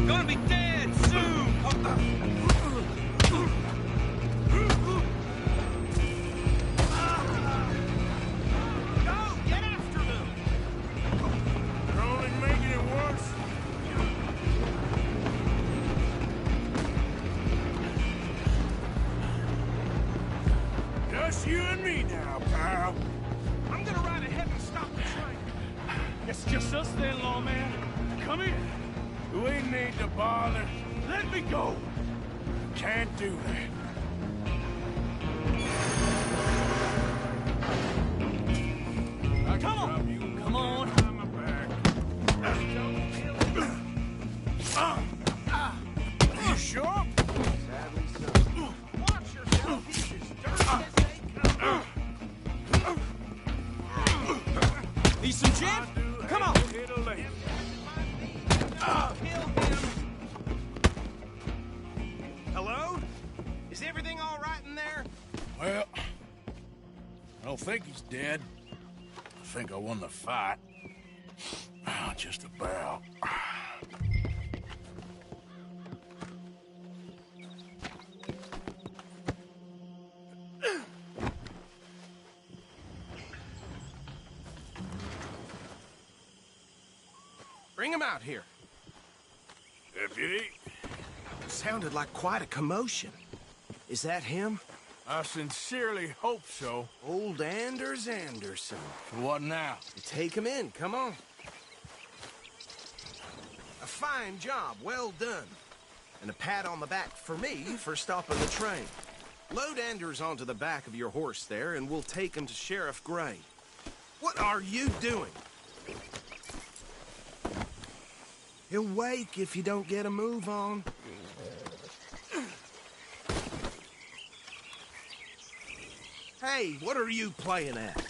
Gonna be dead soon! Go! Get after them! You're only making it worse. Just you and me now, pal. I'm gonna ride ahead and stop the train. It's just us then, lawman. Come here. We need to bother. Let me go. Can't do that. I can Come on. drop you Come on. behind my back. You sure? Watch yourself. He's as dirty as they come. Need some gin? Come on. It'll late. Kill him. Hello? Is everything all right in there? Well, I don't think he's dead. I think I won the fight. Just about. Bring him out here. Deputy, Sounded like quite a commotion. Is that him? I sincerely hope so. Old Anders Anderson. What now? Take him in, come on. A fine job, well done. And a pat on the back for me for stopping the train. Load Anders onto the back of your horse there, and we'll take him to Sheriff Gray. What are you doing? He'll wake if you don't get a move on. Hey, what are you playing at?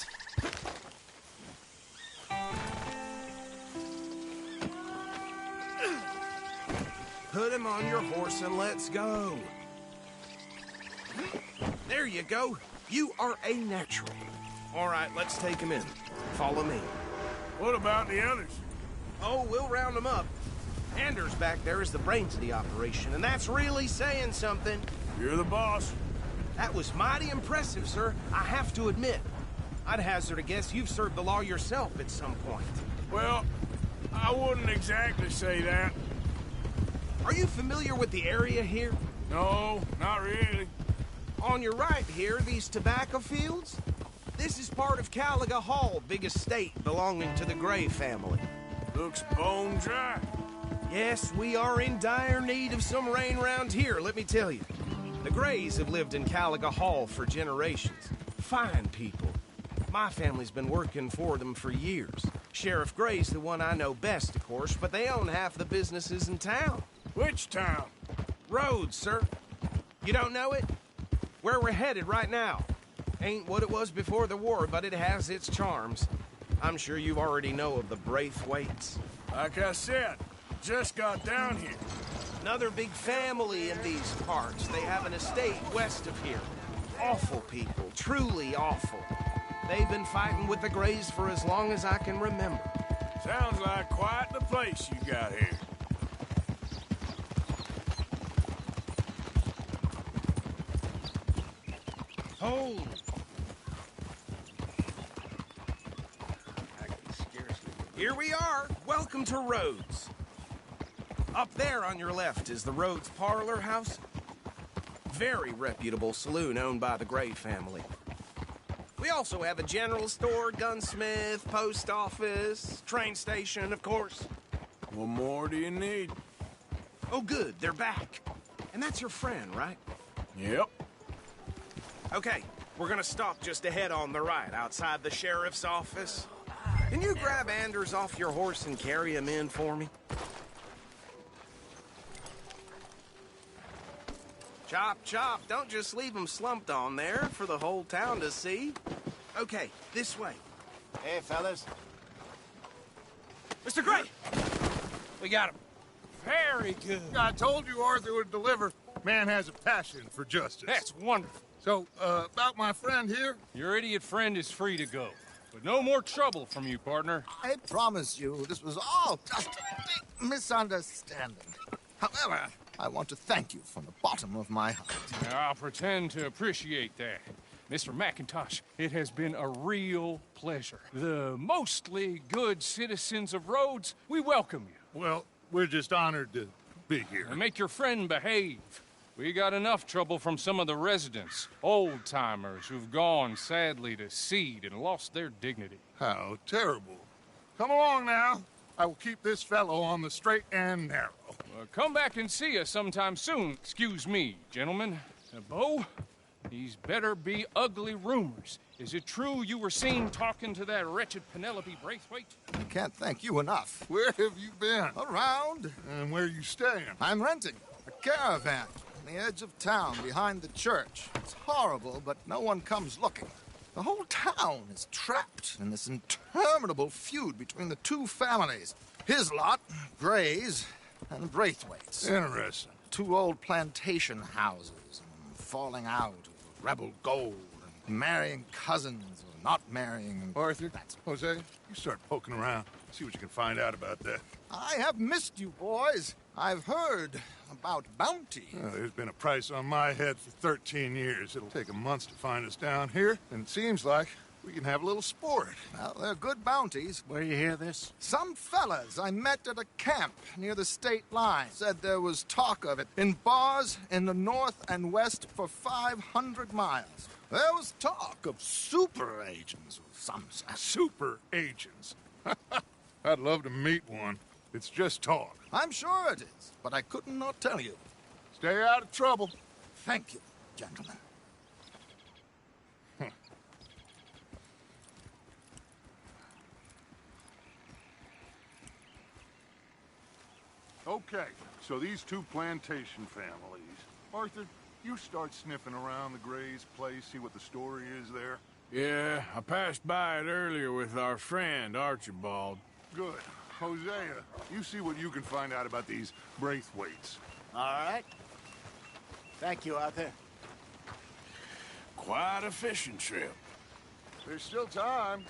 Put him on your horse and let's go. There you go. You are a natural. All right, let's take him in. Follow me. What about the others? Oh, we'll round them up. Anders back there is the brains of the operation, and that's really saying something. You're the boss. That was mighty impressive, sir. I have to admit. I'd hazard a guess you've served the law yourself at some point. Well, I wouldn't exactly say that. Are you familiar with the area here? No, not really. On your right here, these tobacco fields? This is part of Caliga Hall, big estate belonging to the Gray family. Looks bone dry. Yes, we are in dire need of some rain round here, let me tell you. The Grays have lived in Caliga Hall for generations. Fine people. My family's been working for them for years. Sheriff Gray's the one I know best, of course, but they own half the businesses in town. Which town? Rhodes, sir. You don't know it? Where we're headed right now. Ain't what it was before the war, but it has its charms. I'm sure you already know of the Braithwaites. Like I said, just got down here. Another big family in these parts. They have an estate west of here. Awful people, truly awful. They've been fighting with the Grays for as long as I can remember. Sounds like quite the place you got here. Hold. Here we are. Welcome to Rhodes. Up there on your left is the Rhodes Parlor House. Very reputable saloon owned by the Gray family. We also have a general store, gunsmith, post office, train station, of course. What more do you need? Oh, good, they're back. And that's your friend, right? Yep. Okay, we're gonna stop just ahead on the right, outside the sheriff's office. Can you grab Anders off your horse and carry him in for me? Chop, chop, don't just leave him slumped on there for the whole town to see. Okay, this way. Hey, fellas. Mr. Gray! We got him. Very good. I told you Arthur would deliver. Man has a passion for justice. That's wonderful. So, about my friend here? Your idiot friend is free to go, But no more trouble from you, partner. I promise you, this was all just a big misunderstanding. However, I want to thank you from the bottom of my heart. I'll pretend to appreciate that. Mr. McIntosh, it has been a real pleasure. The mostly good citizens of Rhodes, we welcome you. Well, we're just honored to be here. And make your friend behave. We got enough trouble from some of the residents, old-timers who've gone, sadly, to seed and lost their dignity. How terrible. Come along now. I will keep this fellow on the straight and narrow. Come back and see us sometime soon. Excuse me, gentlemen. Bo, these better be ugly rumors. Is it true you were seen talking to that wretched Penelope Braithwaite? I can't thank you enough. Where have you been? Around. And where are you staying? I'm renting a caravan on the edge of town behind the church. It's horrible, but no one comes looking. The whole town is trapped in this interminable feud between the two families. His lot, Gray's, and Braithwaite's. Interesting. Two old plantation houses, falling out of rebel gold, and marrying cousins or not marrying. Arthur, Jose, you start poking around. See what you can find out about that. I have missed you, boys. I've heard about bounty. There's been a price on my head for 13 years. It'll take a month to find us down here, and it seems like we can have a little sport. Well, they're good bounties. Where you hear this? Some fellas I met at a camp near the state line said there was talk of it in bars in the north and west for 500 miles. There was talk of super agents of some sort. Super agents? I'd love to meet one. It's just talk. I'm sure it is, but I couldn't not tell you. Stay out of trouble. Thank you, gentlemen. Okay, so these two plantation families. Arthur, you start sniffing around the Gray's place, see what the story is there. Yeah, I passed by it earlier with our friend, Archibald. Good. Hosea, you see what you can find out about these Braithwaites. All right. Thank you, Arthur. Quite a fishing trip. There's still time.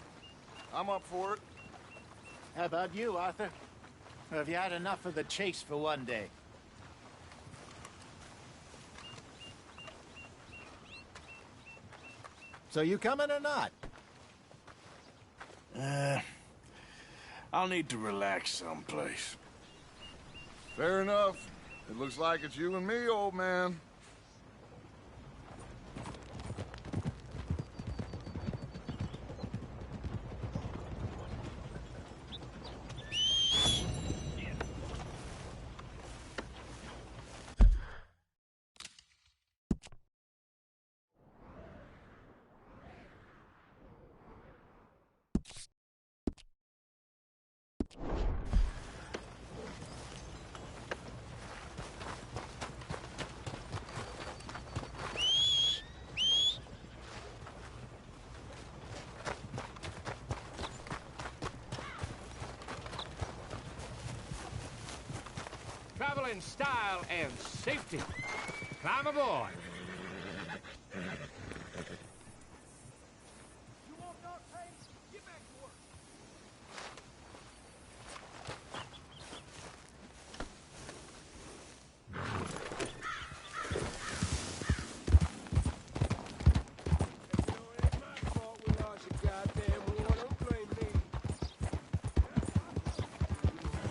I'm up for it. How about you, Arthur? Or have you had enough of the chase for one day? So you coming or not? I'll need to relax someplace. Fair enough. It looks like it's you and me, old man. Travel in style and safety. Climb aboard.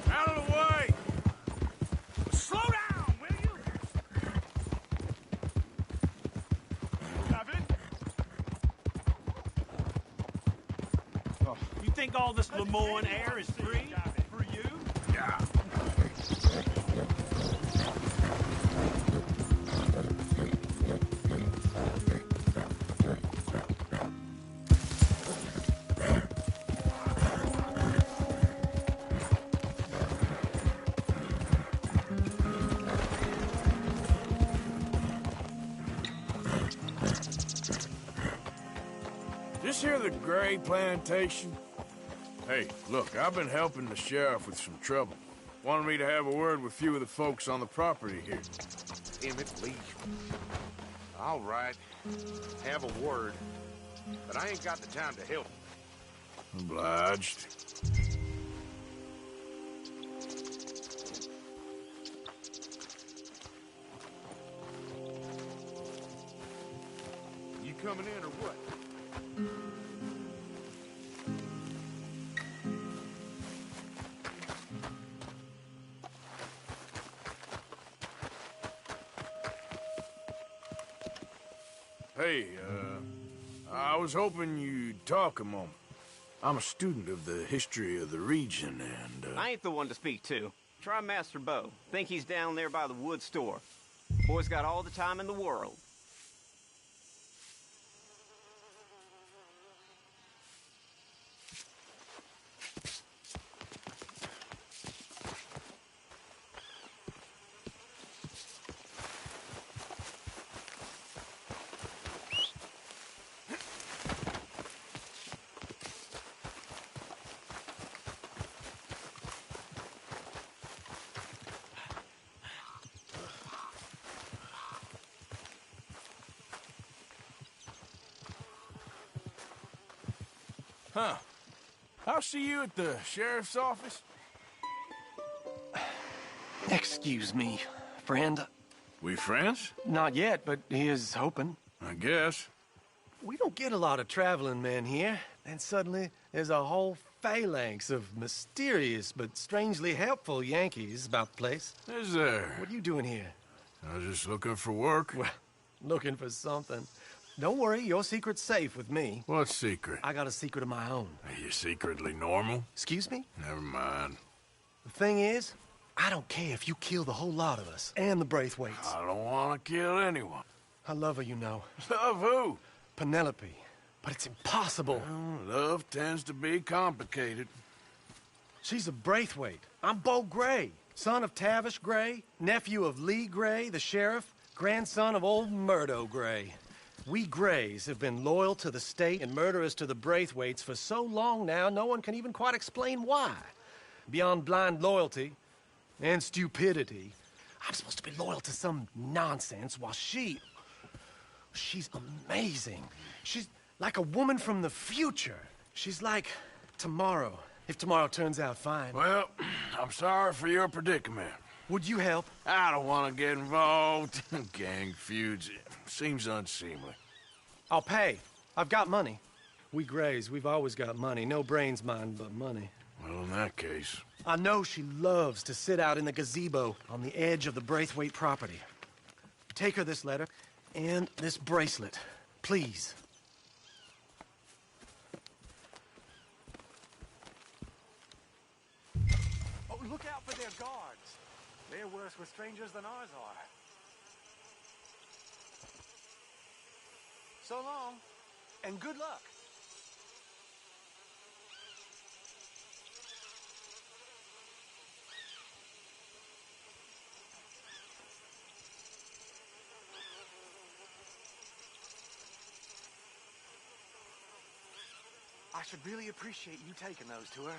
Out of the way! Slow down, will you? Captain? Oh, you think all this Lemoyne air is free for you? Yeah. This here the Gray plantation? Hey, look, I've been helping the sheriff with some trouble. Wanted me to have a word with a few of the folks on the property here. Emmett Lee. All right. Have a word. But I ain't got the time to help. Obliged. You coming in or what? Hey, I was hoping you'd talk a moment. I'm a student of the history of the region, and, I ain't the one to speak to. Try Master Bo. Think he's down there by the wood store. Boy's got all the time in the world. Huh. I'll see you at the sheriff's office. Excuse me, friend. We friends? Not yet, but here's hoping. I guess. We don't get a lot of traveling men here, and suddenly there's a whole phalanx of mysterious but strangely helpful Yankees about the place. Is there? What are you doing here? I was just looking for work. Well, looking for something. Don't worry, your secret's safe with me. What secret? I got a secret of my own. Are you secretly normal? Excuse me? Never mind. The thing is, I don't care if you kill the whole lot of us, and the Braithwaites. I don't want to kill anyone. I love her, you know. Love who? Penelope. But it's impossible. Well, love tends to be complicated. She's a Braithwaite. I'm Bo Gray, son of Tavish Gray, nephew of Lee Gray, the sheriff, grandson of old Murdo Gray. We Grays have been loyal to the state and murderous to the Braithwaites for so long now, no one can even quite explain why. Beyond blind loyalty and stupidity, I'm supposed to be loyal to some nonsense while she's amazing. She's like a woman from the future. She's like tomorrow, if tomorrow turns out fine. Well, I'm sorry for your predicament. Would you help? I don't want to get involved in gang feuds. It seems unseemly. I'll pay. I've got money. We Grays, we've always got money. No brains, mind, but money. Well, in that case... I know she loves to sit out in the gazebo on the edge of the Braithwaite property. Take her this letter and this bracelet, please. Oh, look out for their guards. They're worse with strangers than ours are. So long, and good luck. I should really appreciate you taking those to her.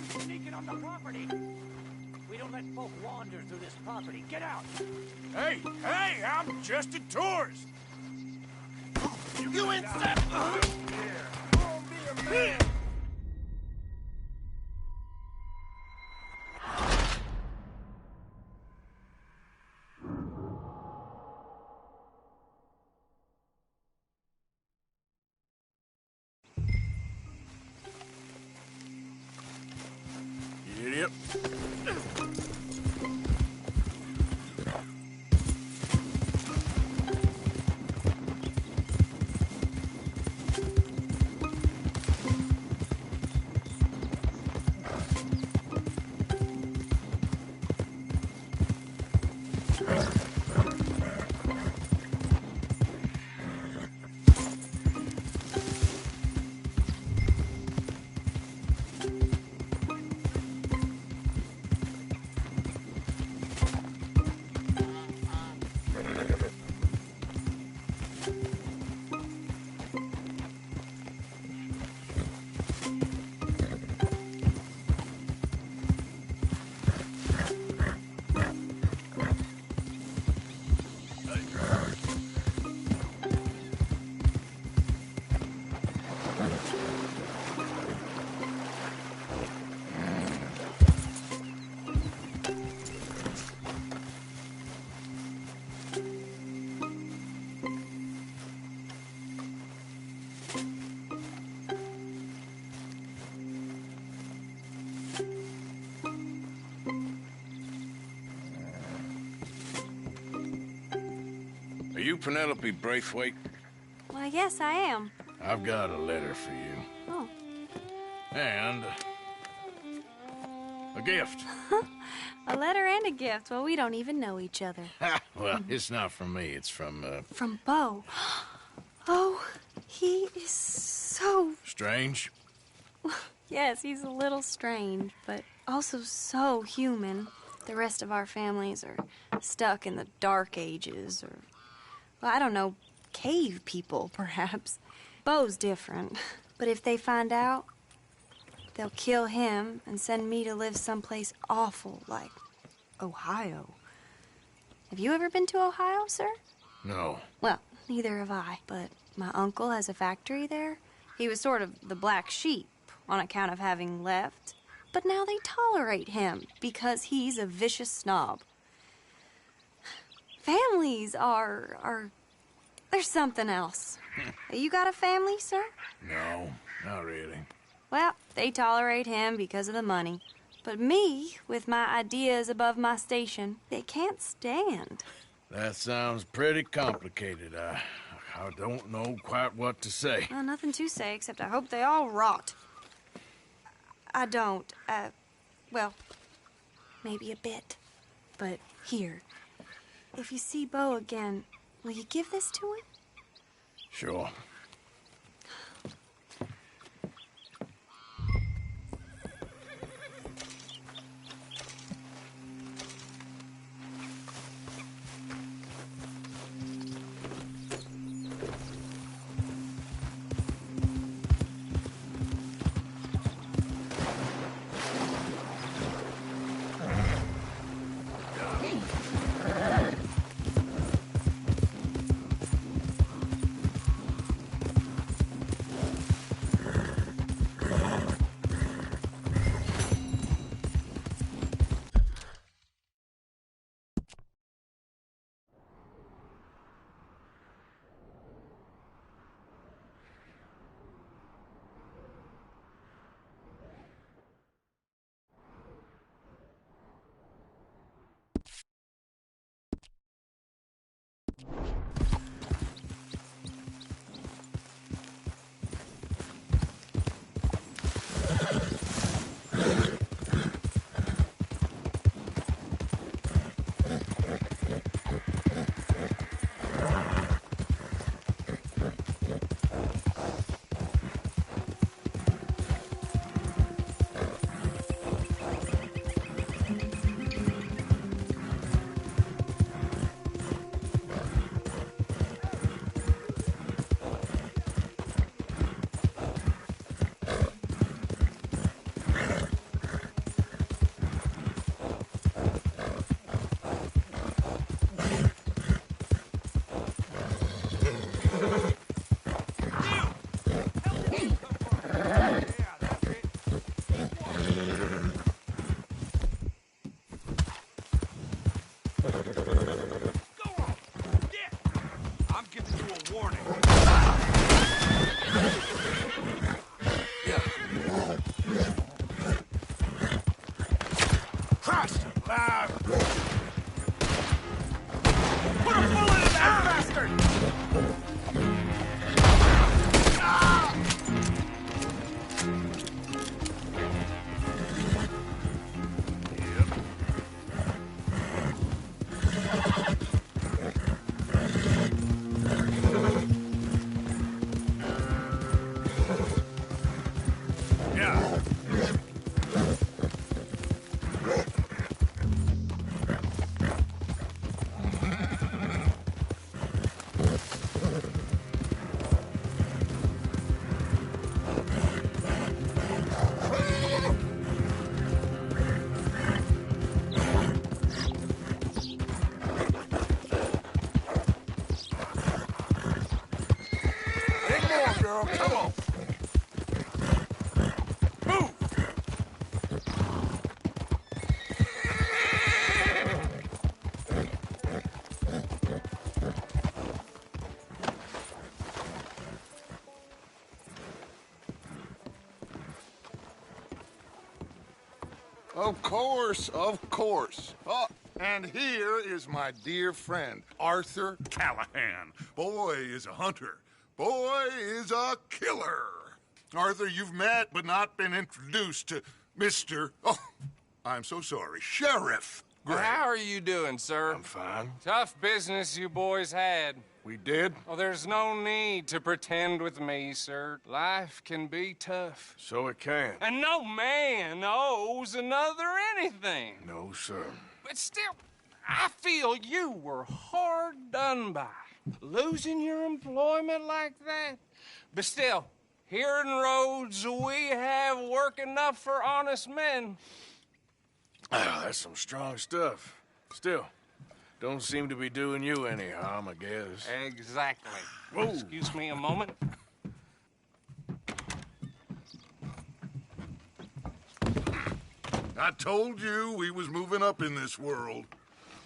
Someone's sneaking on the property. We don't let folk wander through this property. Get out! Hey, I'm just a tourist. You insane! Idiot. Are you Penelope Braithwaite? Well, yes, I am. I've got a letter for you. Oh. And a gift. A letter and a gift. Well, we don't even know each other. Well, it's not from me. It's from, From Beau. Oh, he is so... Strange? Yes, he's a little strange, but also so human. The rest of our families are stuck in the Dark Ages, or, well, I don't know, cave people, perhaps. Beau's different. But if they find out, they'll kill him and send me to live someplace awful like Ohio. Have you ever been to Ohio, sir? No. Well, neither have I, but my uncle has a factory there. He was sort of the black sheep on account of having left, but now they tolerate him because he's a vicious snob. Families are there's something else. You got a family, sir? No, not really. Well, they tolerate him because of the money. But me, with my ideas above my station, they can't stand. That sounds pretty complicated. I don't know quite what to say. Well, nothing to say, except I hope they all rot. I don't. Well, maybe a bit. But here, if you see Beau again, will you give this to him? Sure. Go on! Get! I'm giving you a warning. Christ alive! Put a bullet in that bastard! Girl, come on! Move! Of course, of course. Oh, and here is my dear friend, Arthur Callahan. Boy is a hunter. Boy is a killer. Arthur, you've met but not been introduced to Mr. Oh, I'm so sorry, Sheriff Gray. How are you doing, sir? I'm fine. Tough business you boys had. We did? Oh, there's no need to pretend with me, sir. Life can be tough. So it can. And no man owes another anything. No, sir. But still, I feel you were hard done by. Losing your employment like that? But still, here in Rhodes, we have work enough for honest men. Ah, that's some strong stuff. Still, don't seem to be doing you any harm, I guess. Exactly. Whoa. Excuse me a moment. I told you we was moving up in this world.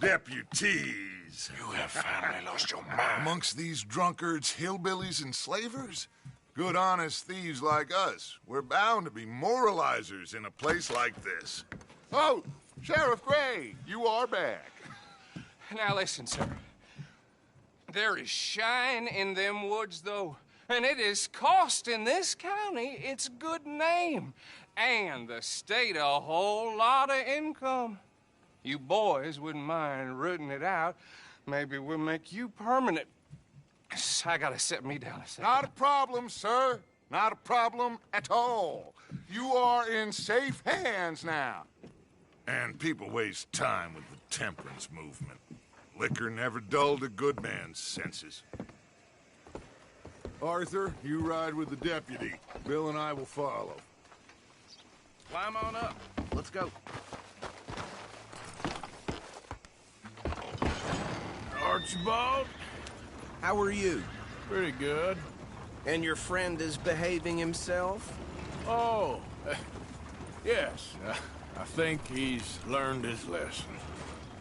Deputies. You have finally lost your mind. Amongst these drunkards, hillbillies, and slavers? Good, honest thieves like us. We're bound to be moralizers in a place like this. Oh, Sheriff Gray, you are back. Now listen, sir. There is shine in them woods, though, and it is costing this county its good name and the state a whole lot of income. You boys wouldn't mind rooting it out. Maybe we'll make you permanent. I gotta sit me down a second. Not a problem, sir. Not a problem at all. You are in safe hands now. And people waste time with the temperance movement. Liquor never dulled a good man's senses. Arthur, you ride with the deputy. Bill and I will follow. Climb on up. Let's go. Archibald? How are you? Pretty good. And your friend is behaving himself? Oh, yes. I think he's learned his lesson.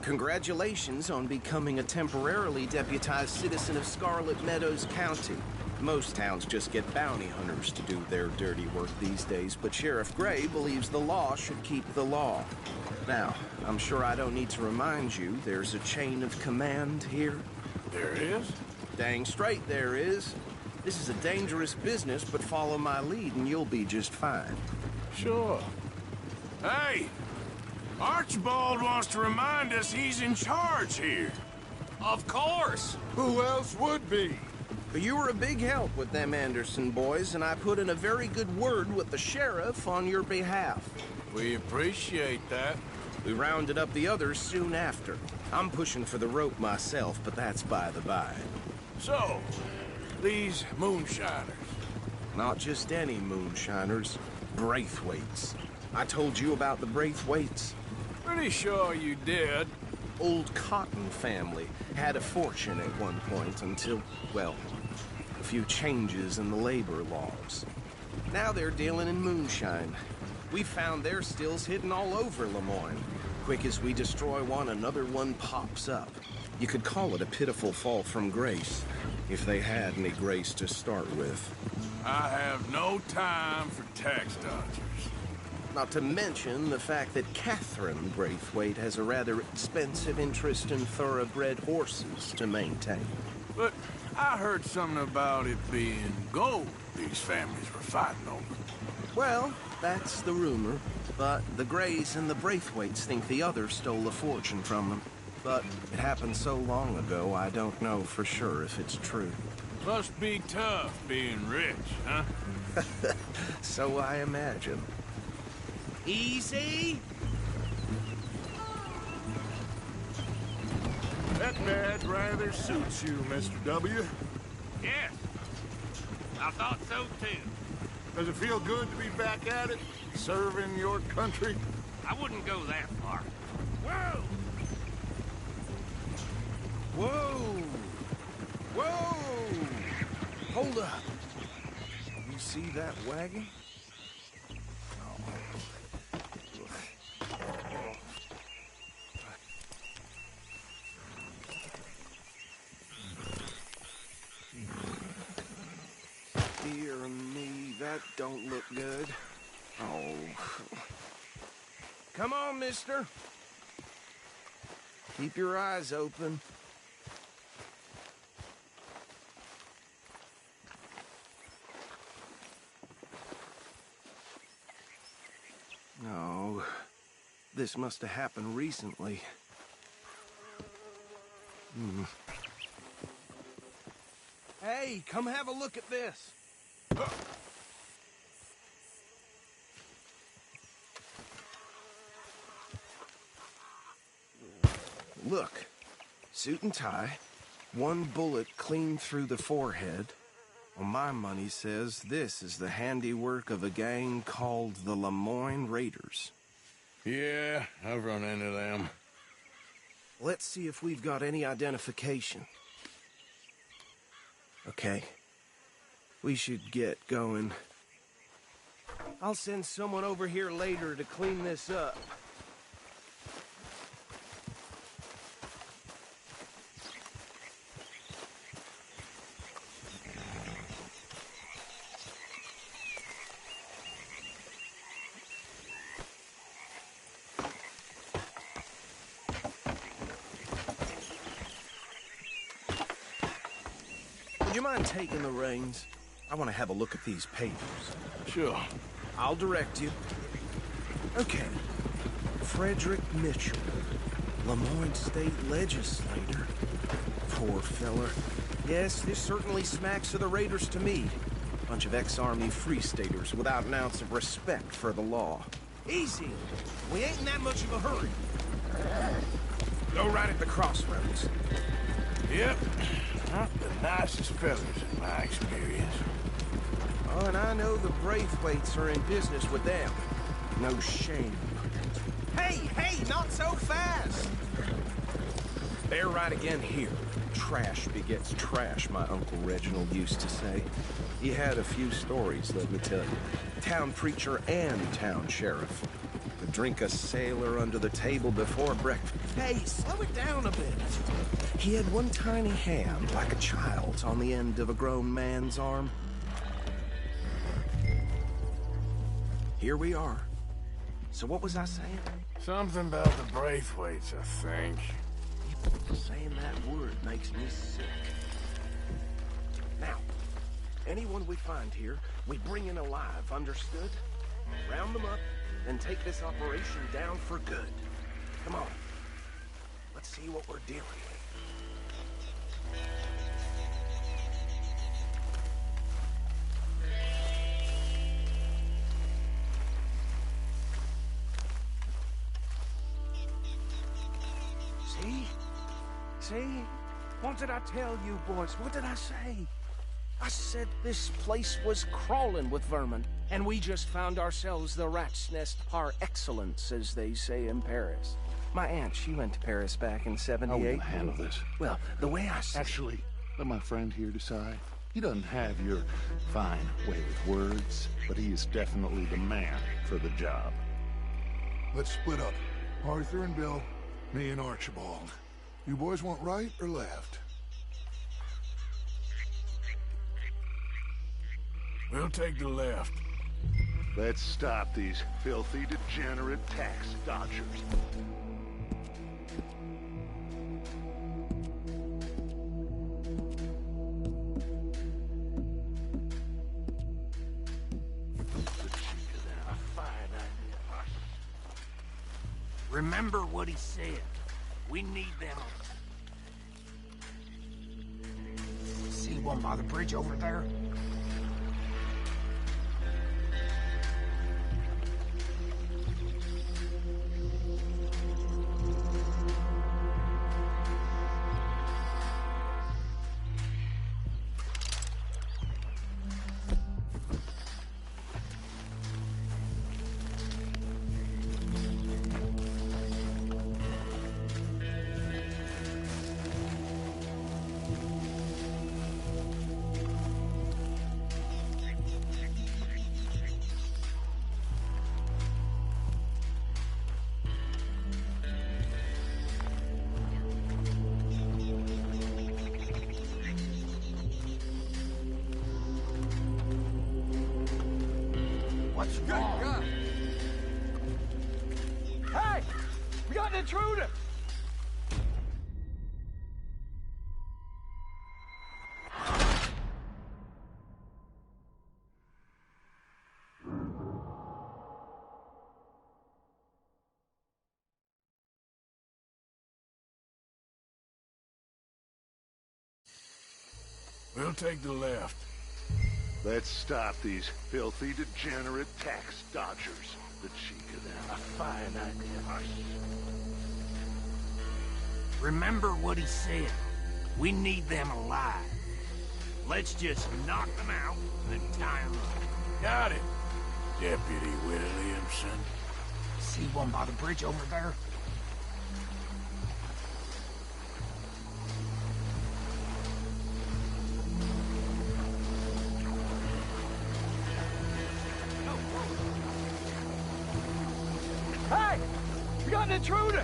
Congratulations on becoming a temporarily deputized citizen of Scarlet Meadows County. Most towns just get bounty hunters to do their dirty work these days, but Sheriff Gray believes the law should keep the law. Now, I'm sure I don't need to remind you, there's a chain of command here. There is? Dang straight there is. This is a dangerous business, but follow my lead and you'll be just fine. Sure. Hey! Archibald wants to remind us he's in charge here. Of course. Who else would be? You were a big help with them Anderson boys, and I put in a very good word with the sheriff on your behalf. We appreciate that. We rounded up the others soon after. I'm pushing for the rope myself, but that's by the by. So, these moonshiners. Not just any moonshiners. Braithwaites. I told you about the Braithwaites. Pretty sure you did. Old Cotton family had a fortune at one point until, well, a few changes in the labor laws. Now they're dealing in moonshine. We found their stills hidden all over Lemoyne. Quick as we destroy one, another one pops up. You could call it a pitiful fall from grace, if they had any grace to start with. I have no time for tax dodgers. Not to mention the fact that Catherine Braithwaite has a rather expensive interest in thoroughbred horses to maintain. But I heard something about it being gold these families were fighting over. Well, that's the rumor. But the Greys and the Braithwaites think the others stole a fortune from them. But it happened so long ago, I don't know for sure if it's true. Must be tough being rich, huh? So I imagine. Easy? That badge rather suits you, Mr. W. Yes. I thought so, too. Does it feel good to be back at it, serving your country? I wouldn't go that far. Whoa! Whoa! Whoa! Hold up. You see that wagon? Dear me, that don't look good. Oh. Come on, mister. Keep your eyes open. No. This must have happened recently. Hey, come have a look at this. Look, suit and tie, one bullet clean through the forehead. Well, my money says this is the handiwork of a gang called the Lemoyne Raiders. Yeah, I've run into them. Let's see if we've got any identification. Okay. We should get going. I'll send someone over here later to clean this up. Would you mind taking the reins? I want to have a look at these papers. Sure. I'll direct you. Okay. Frederick Mitchell, Lemoyne State Legislator. Poor feller. Yes, this certainly smacks of the Raiders to me. Bunch of ex-Army Free Staters without an ounce of respect for the law. Easy. We ain't in that much of a hurry. Go right at the crossroads. Yep. Not the nicest fellas in my experience. Oh, and I know the Braithwaites are in business with them. No shame. Hey, not so fast! They're right again here. Trash begets trash, my Uncle Reginald used to say. He had a few stories, let me tell you. Town preacher and town sheriff. Could drink a sailor under the table before breakfast. Hey, slow it down a bit. He had one tiny hand, like a child's, on the end of a grown man's arm. Here we are. So what was I saying? Something about the Braithwaites, I think. Saying that word makes me sick. Now, anyone we find here, we bring in alive, understood? Round them up, and take this operation down for good. Come on. Let's see what we're dealing with. See? What did I tell you, boys? What did I say? I said this place was crawling with vermin, and we just found ourselves the rat's nest par excellence, as they say in Paris. My aunt, she went to Paris back in '78. How will you handle this? Well, the way I see Actually, let my friend here decide. He doesn't have your fine way with words, but he is definitely the man for the job. Let's split up. Arthur and Bill, me and Archibald. You boys want right or left? We'll take the left. Let's stop these filthy, degenerate tax dodgers. Remember what he said. We need them. See one by the bridge over there? What's wrong? Hey! We got an intruder! We'll take the left. Let's stop these filthy, degenerate tax dodgers. The cheek of them. A fine idea. Remember what he said. We need them alive. Let's just knock them out and tie them up. Got it, Deputy Williamson. See one by the bridge over there? Hey! We got an intruder!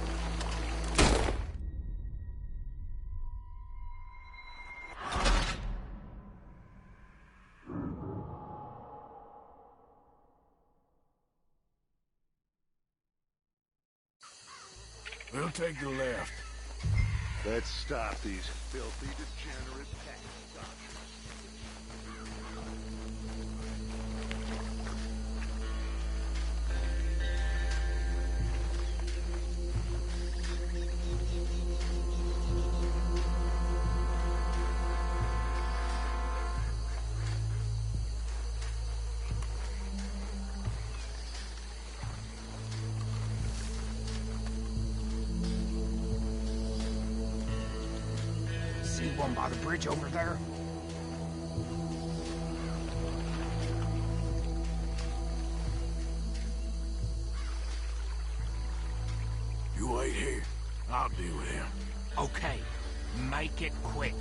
We'll take the left. Let's stop these filthy, degenerate tax dodgers. See one by the bridge over there? You wait here. I'll deal with him. Okay, make it quick.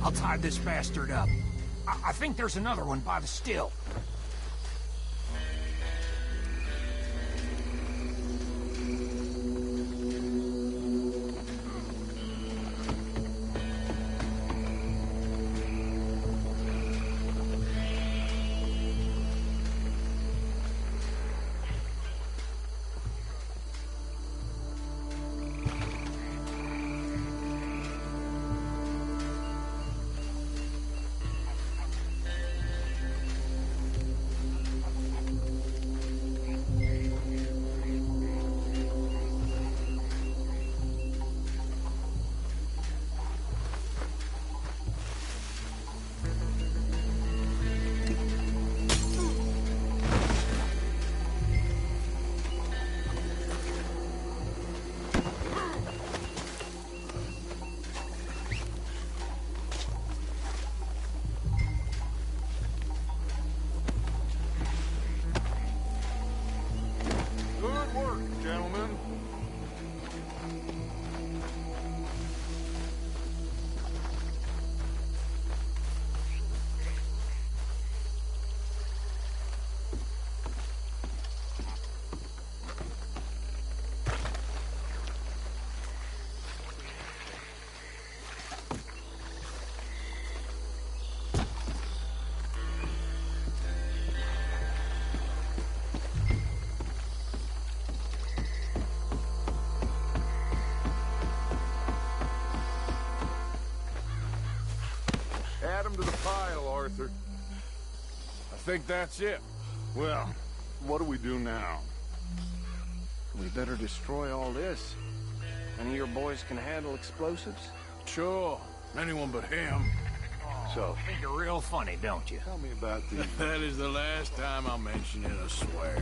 I'll tie this bastard up. I think there's another one by the still. Add them to the pile, Arthur. I think that's it. Well, what do we do now? We better destroy all this. Any of your boys can handle explosives? Sure. Anyone but him. So, think you're real funny, don't you? Tell me about these. That is the last time I'll mention it, I swear.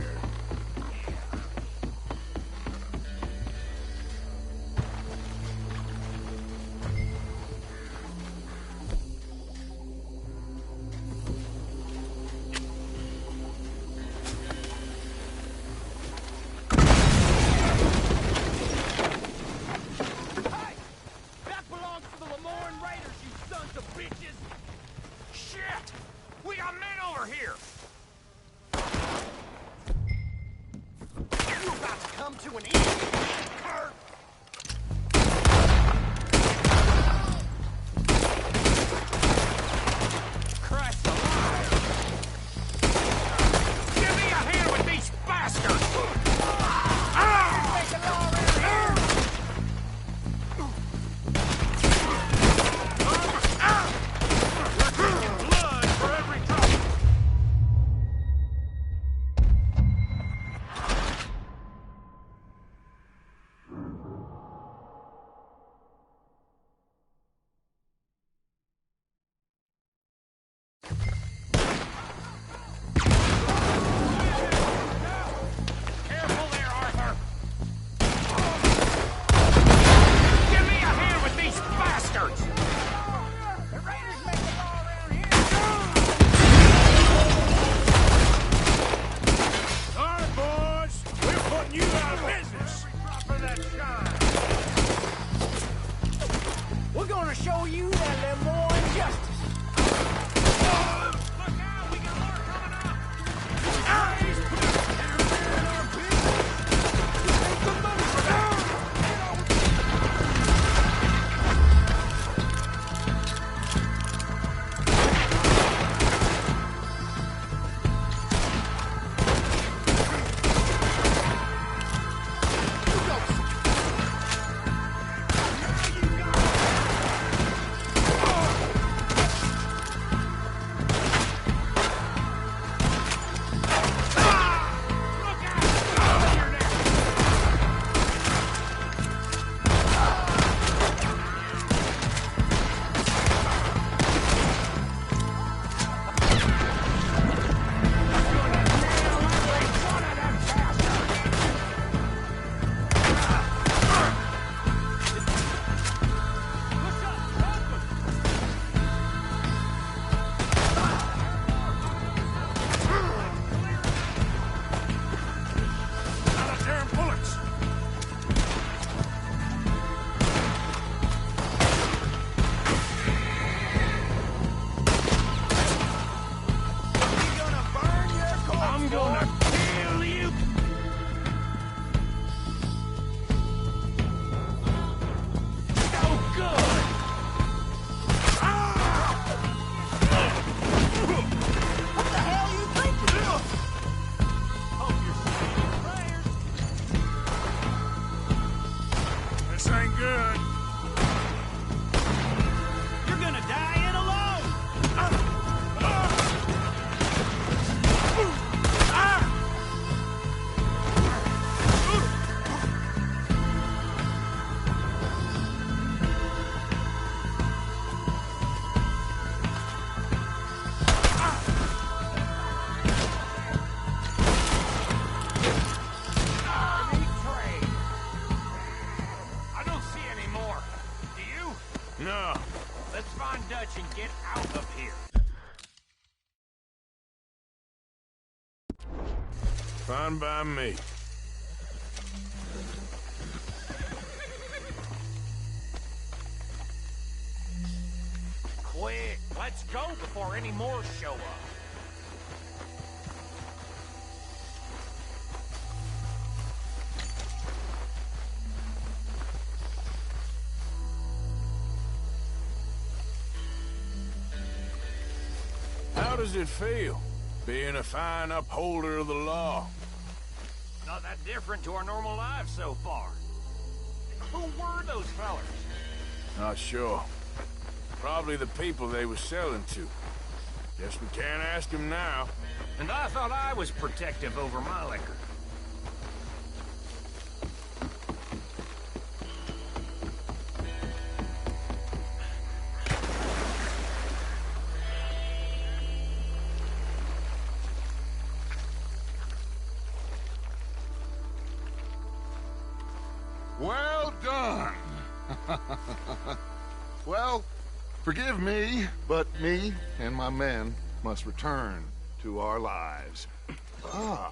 Fine by me. Quick, let's go before any more show up. How does it feel, being a fine upholder of the law? Not that different to our normal lives so far. Who were those fellas? Not sure. Probably the people they was selling to. Guess we can't ask him now. And I thought I was protective over my liquor. Well done. Well, forgive me, but me and my men must return to our lives. Ah,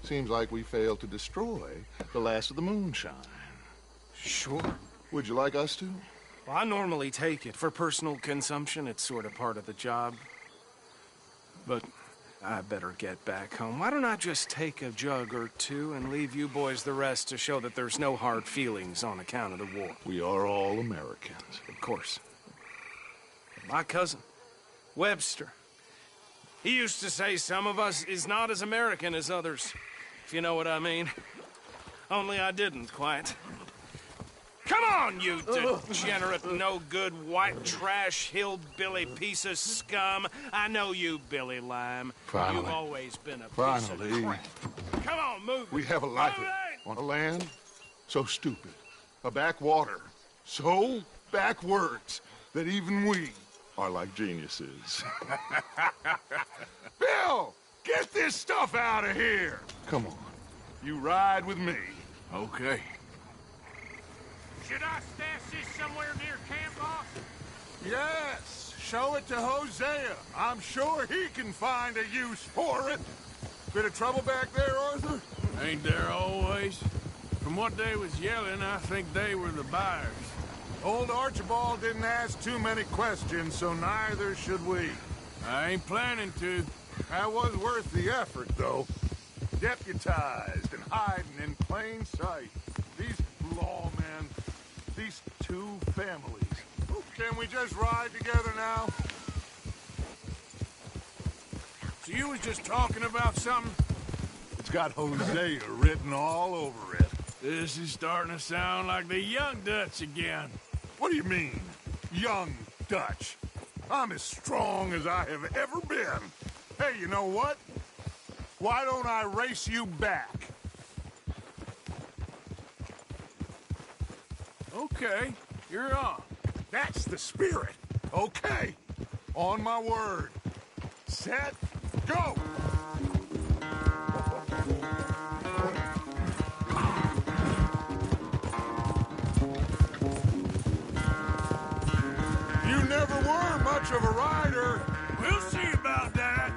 seems like we failed to destroy the last of the moonshine. Sure. Would you like us to? Well, I normally take it. For personal consumption, it's sort of part of the job. But I better get back home. Why don't I just take a jug or two and leave you boys the rest to show that there's no hard feelings on account of the war? We are all Americans. Of course. My cousin, Webster, he used to say some of us is not as American as others, if you know what I mean. Only I didn't quite. Come on, you degenerate, no-good, white trash, hillbilly piece of scum. I know you, Billy Lime. Finally. You've always been a piece of crap. Come on, move it. We have a life on a land so stupid, a backwater so backwards that even we are like geniuses. Bill, get this stuff out of here. Come on, you ride with me. Okay. Should I stash this somewhere near camp, boss? Yes, show it to Hosea. I'm sure he can find a use for it. Bit of trouble back there, Arthur? Ain't there always? From what they was yelling, I think they were the buyers. Old Archibald didn't ask too many questions, so neither should we. I ain't planning to. That was worth the effort, though. Deputized and hiding in plain sight. These lawmen, these two families. Can we just ride together now? So you was just talking about something? It's got Hosea written all over it. This is starting to sound like the Young Dutch again. What do you mean, Young Dutch? I'm as strong as I have ever been. Hey, you know what? Why don't I race you back? Okay, you're on. That's the spirit. Okay, on my word. Set, go! You never were much of a rider. We'll see about that.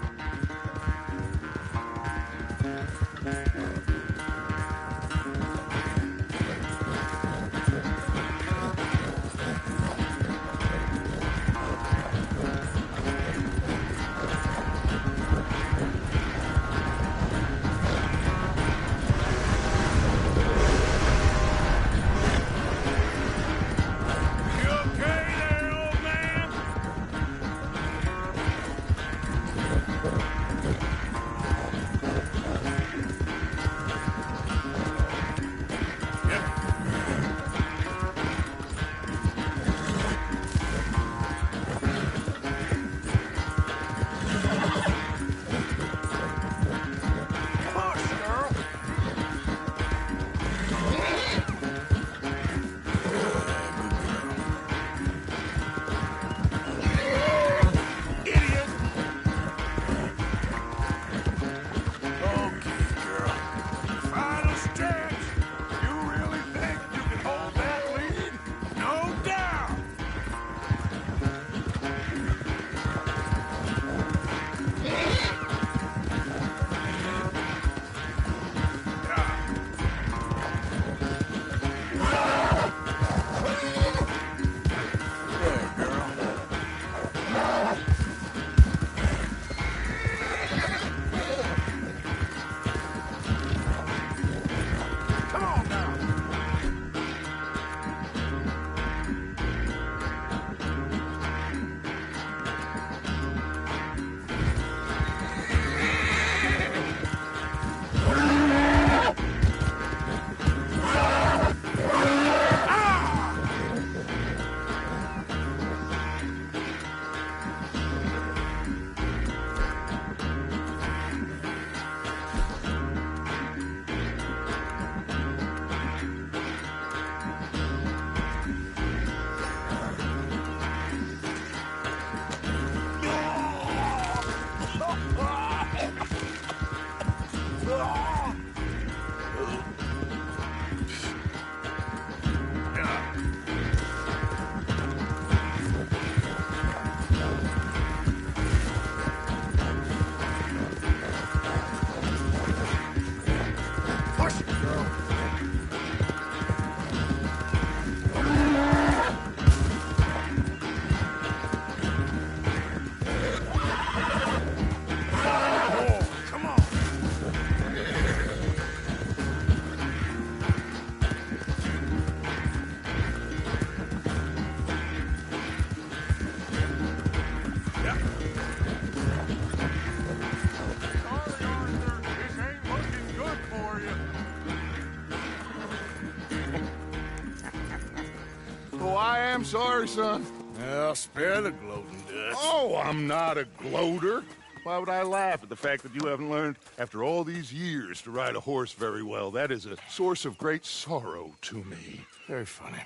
I'm sorry, son. Well, spare the gloating, Dutch. Oh, I'm not a gloater. Why would I laugh at the fact that you haven't learned, after all these years, to ride a horse very well? That is a source of great sorrow to me. Very funny.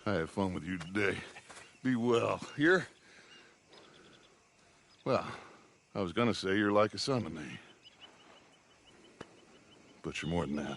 I had fun with you today. Be well. Here? Well, I was gonna say you're like a son to me. But you're more than that.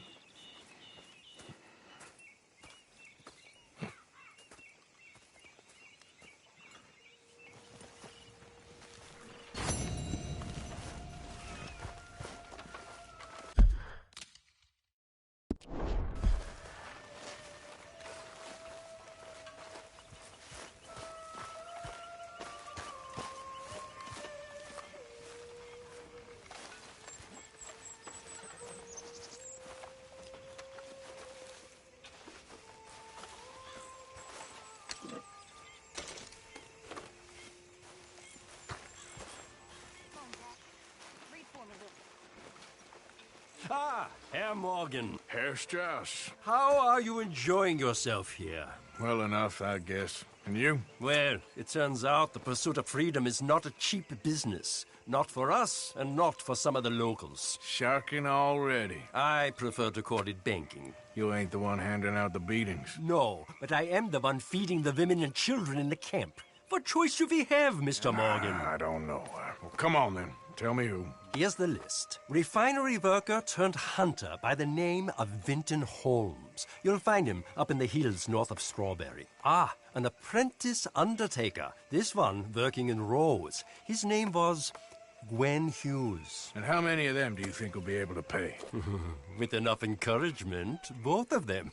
Ah, Herr Morgan. Herr Strauss. How are you enjoying yourself here? Well enough, I guess. And you? Well, it turns out the pursuit of freedom is not a cheap business. Not for us, and not for some of the locals. Sharking already. I prefer to call it banking. You ain't the one handing out the beatings. No, but I am the one feeding the women and children in the camp. What choice do we have, Mr. Morgan? I don't know. Well, come on, then. Tell me who. Here's the list. Refinery worker turned hunter by the name of Vinton Holmes. You'll find him up in the hills north of Strawberry. Ah, an apprentice undertaker. This one working in Rose. His name was Gwen Hughes. And how many of them do you think will be able to pay? With enough encouragement, both of them.